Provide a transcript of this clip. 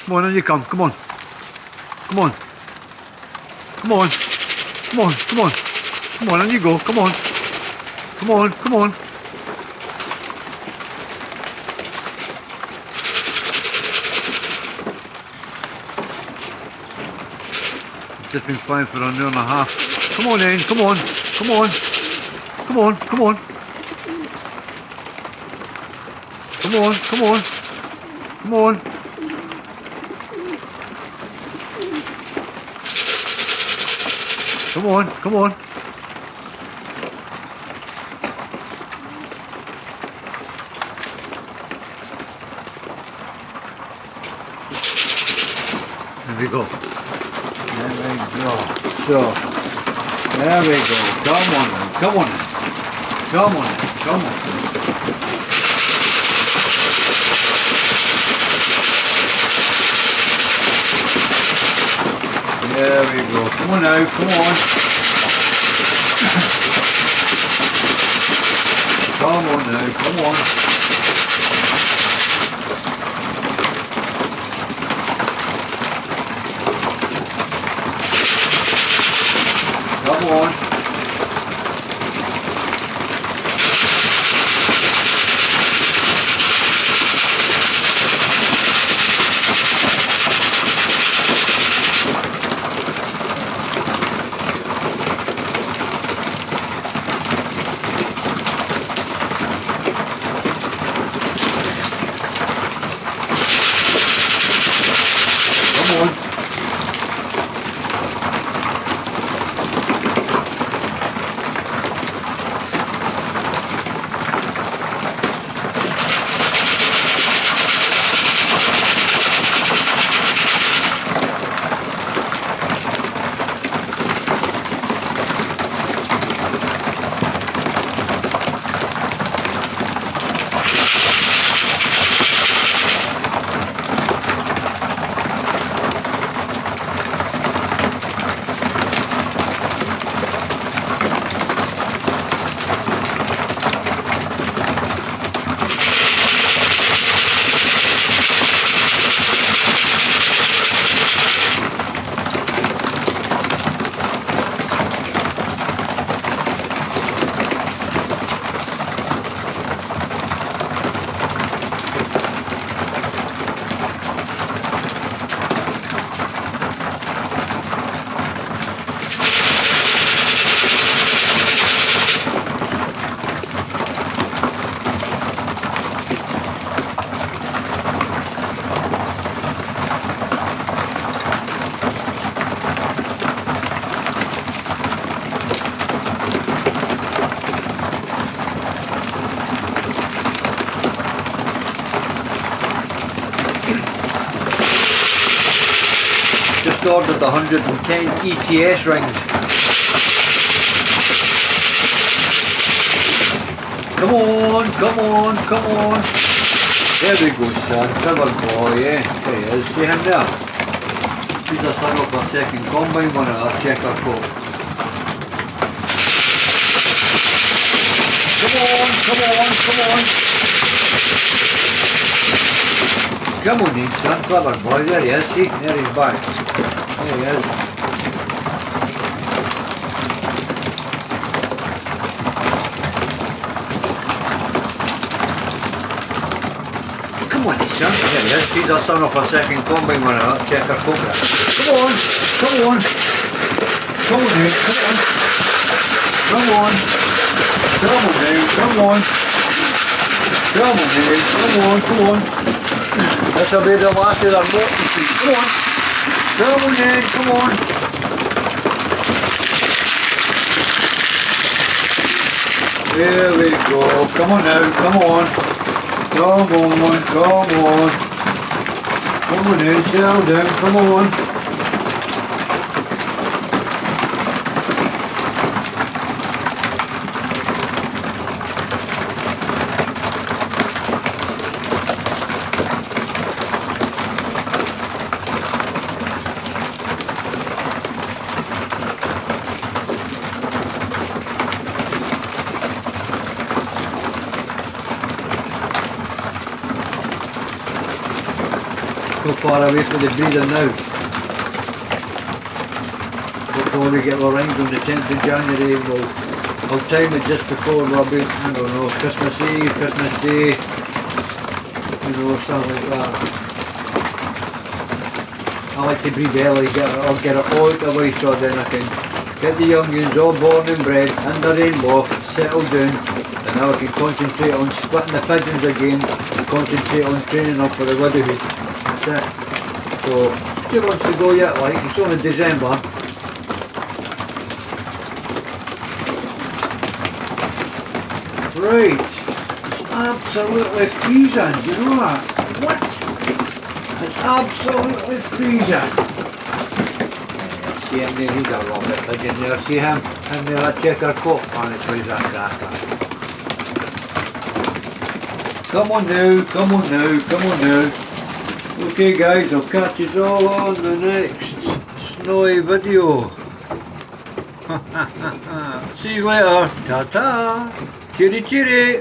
Come on, on you come. Come on. Come on. Come on. Come on. Come on. Come on, on you go. Come on. Come on. Come on. Just been flying for an hour and a half. Come on in, come on, come on, come on, come on. Come on, come on, come on. Come on, come on. There we go. There we go. So, there we go. Come on, come on, come on, come on. There we go. Come on now, come on. Come on now, come on. Come on. Come on. Just ordered 110 ETS rings. Come on, come on, come on. There we go, son. Clever boy, eh? There he is. See him there? He's a son of a second combine one of our checker coat. Come on, come on, come on. Come on in, son. Clever boy. There he is. See? There he's back. There he is. Come on, son. There he is. He's a son of a second combine one of our checker coat. Come on, come on. Come on in, come on. Come on. Come on in, come on. Come on in, come on, come on. This will be the last of their walking feet. Come on. Come on in, come on. There we go. Come on now, come on. Come on, come on. Come on in, settle down, come on. not far away from the breeder now. Hopefully we get Lorraine on the 10th of January. I'll time it just before Robin, I don't know, Christmas Eve, Christmas Day, you know, stuff like that. I like to breed early, I'll get it all out the way so then I can get the youngins all born and bred in their own loft, settle down, and now I can concentrate on splitting the pigeons again and concentrate on training them for the widowhood. That's it. So, he wants to go yet, like, it's only December. Right, it's absolutely freezing, do you know that? What? It's absolutely freezing. See him there, he's a lovely pigeon there, see him? Him there, that checker coat, man, it's always a cracker. Come on now, come on now, come on now. Okay guys, I'll catch you all on the next snowy video. See you later, ta-ta, cheery cheery.